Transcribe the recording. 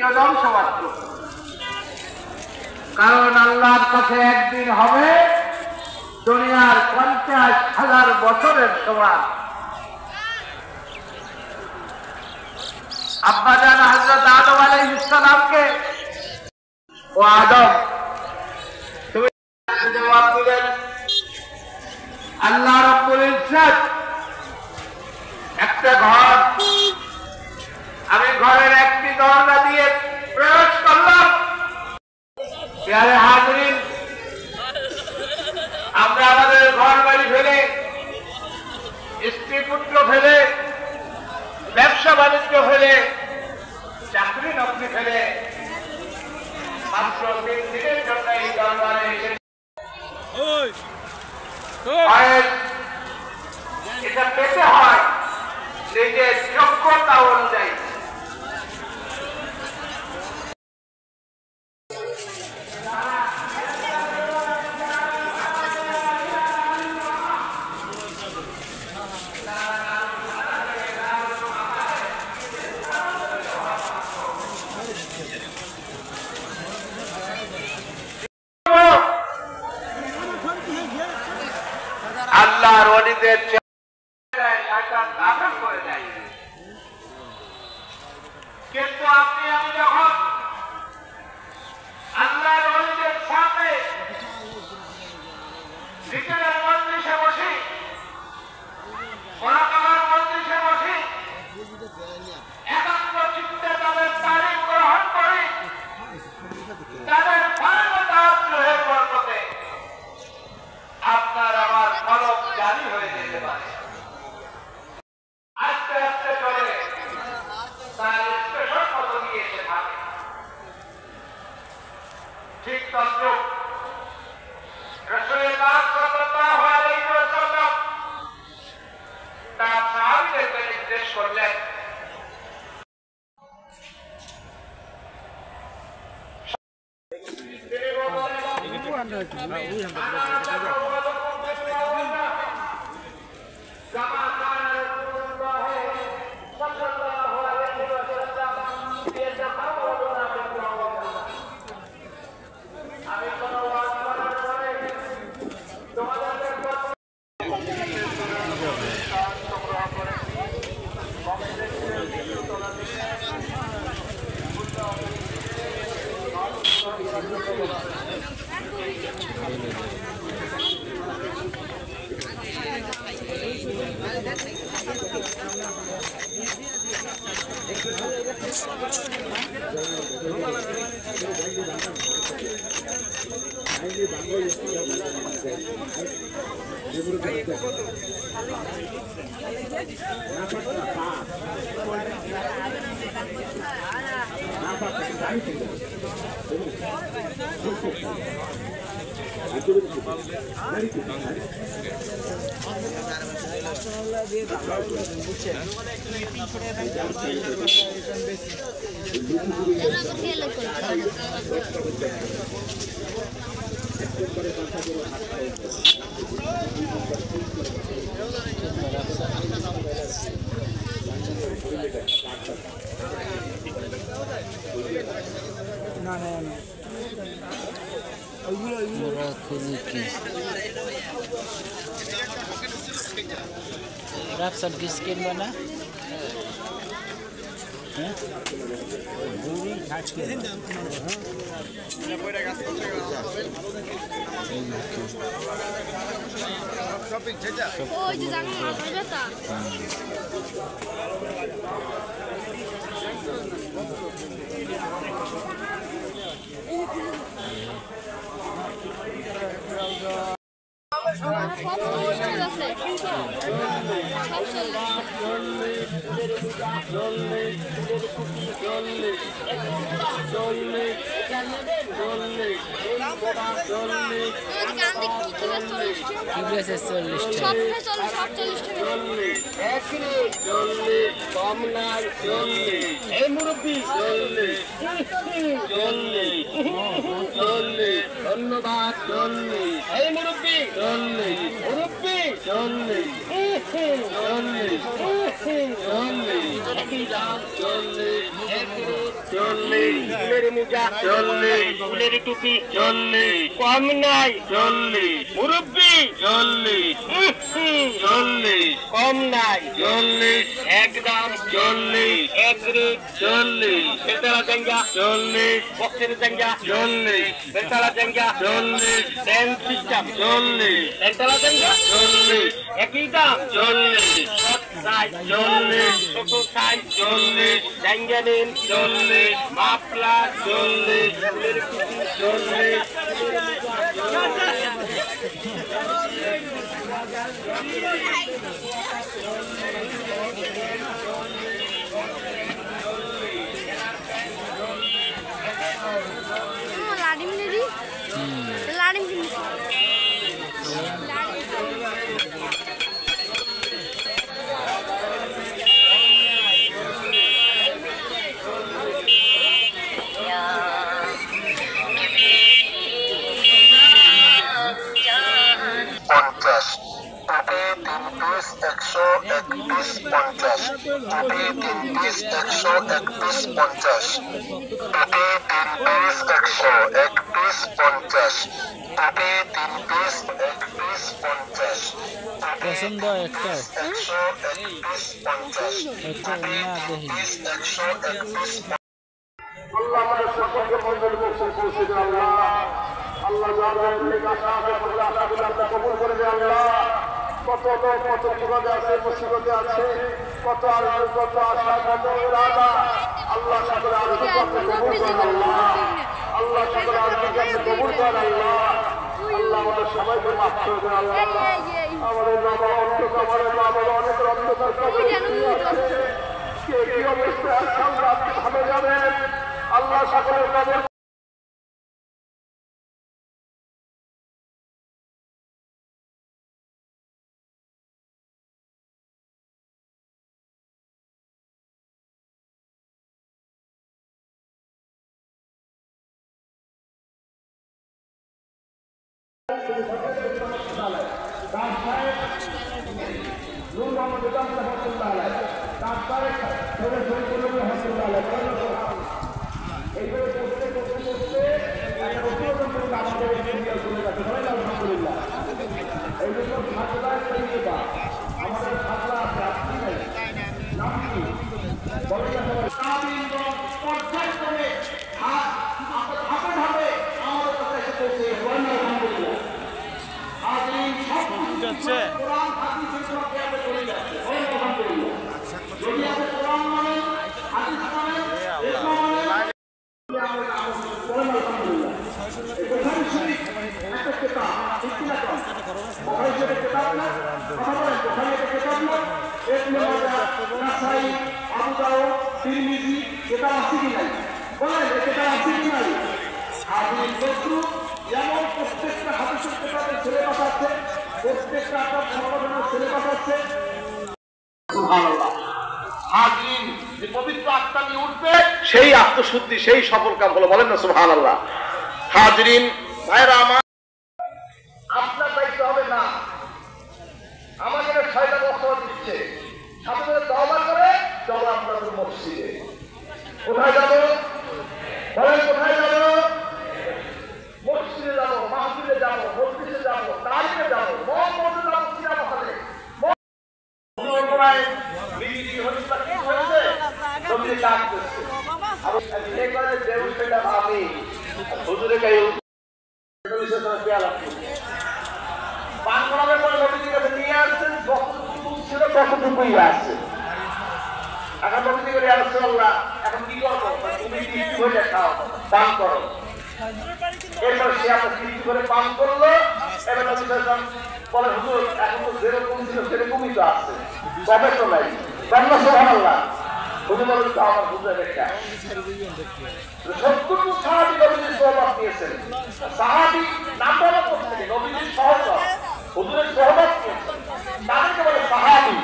দ্বিতীয় ধ্বংসমাত্র। কারণ আল্লাহর কাছে একদিন হবে দুনিয়ার 50,000 বছরের সমান। আব্বাজান হযরত আদম আলাইহিস সালামকে, ও আদম, তুমি জবাব দিলেন, আল্লাহ রাব্বুল ইজ্জত একটা ঘর, আমি ঘরের একটি দরজা দিয়ে প্রবেশ করলাম। প্রিয় হাজরিন, আমরা আমাদের ঘর বাড়ি ফেলে, স্ত্রী পুত্র ফেলে, ব্যবসা বাণিজ্য ফেলে, চাকরি নকরি ফেলে মাত্র 3 দিনের জন্য এই দরবারে এসে এটা পেতে হয় নিজের যোগ্যতা অনুযায়ী। আল্লাহর ওলিদের শয়তান দাখল করে দেয়, কিন্তু আপনি আমি যখন আল্লাহর ওলিদের সামনে জিকিরের মজলিসে বসি, মুরাকাবার মজলিসে বসি, একাগ্র চিত্তে তাদের তারিফ গ্রহণ করি, তাদের ফায়দার বরকতে আপনার আমার কলম জারি হয়ে যেতে পারে। আস্তে আস্তে করে তার স্পেশাল পদবি এসে থাকে। ঠিক তদ্রুপ রাসূল সাল্লাল্লাহু আলাইহি ওয়াসাল্লাম তার সাহাবীদেরকে নির্দেশ করলেন, Rapsat giskin mana? Oh, itu jangan apa beta. ধন্যবাদ। 40 ফুলের মোজা 40 ফুলের টুপি 40 কম নাই 40 মুরব্বি 40 40 কম নাই 40 একদম 40 একরে 40 বেতালা জাঙ্গা 40 বক্সের জাঙ্গা 40 বেতালা জাঙ্গা 40 টেন সিস্টেম 40 বেতালা জাঙ্গা 40 একই দাম 40 সাইজ 40 ছোট সাইজ 40 জাঙ্গা নেন 40 মাপলা 40 ফুলের টুপি 40 लाडिम लेडी लाडिम किन পছন্দ একটা না দেখি আল্লাহ আমাদের সকলকে মঙ্গল বর্ষণ পৌঁছে দেন আল্লাহ আল্লাহ আশাগুলো কবুল করে দেন আল্লাহ কত বিপদে আছে মুসিবতে আছে কত আরজু কত আশা কত ইরাদা আল্লাহ সকলে আরজু কবুল করেন আল্লাহ আল্লাহ সকলে আরজু কবুল করেন আল্লাহ আল্লাহ আমাদের সবাইকে মাফ করে দেন আল্লাহ আমাদের বাবা অনেক অন্ধকার কে কি অবস্থায় আছে আল্লাহ আপনি ভালো জানেন আল্লাহ সকলের কবর সেই আত্মশুদ্ধি সেই সফল কাম হলো বলেন না সুবহানাল্লাহ হাজরিন ভাইরা আমার আপনার দায়িত্ব হবে না আমাদের 6টা বছর দিচ্ছে সাথে তওবা করে চলো আপনাদের মসজিদে কোথায় যাব বলেন কোথায় যাব মসজিদে যাব মাহফিলে যাব মসজিদে যাব তালিমে যাব মন মতো যাব সিনেমা হলে মন বিবি হচ্ছে কি হচ্ছে তুমি কাজ করছে আমি এই করে দেব সেটা ভাবি হুজুরে কই পুলিশের সাথে পেয়ালা পান করার পরে নবীর কাছে নিয়ে আসছেন যতটুকু ছিল ততটুকুই আছে এখন নবী করে রাসূলুল্লাহ এখন কি করব তুমি কি করে খাও পান করো এরপর সে আপনার কি করে পান করলো এবার নবী সাল্লাল্লাহু বলে হুজুর এখন তো যেরকম ছিল সেরকমই তো আছে তবে তো নাই সুবহানাল্লাহ হুজুর বলেন তো আমার বুঝে দেখা 70 সাহাবী নবীর সোহবত নিয়েছেন সাহাবী নাম বলা করতে নবীর সহচর হুজুরের সোহবত নিয়েছেন তাদেরকে বলে সাহাবী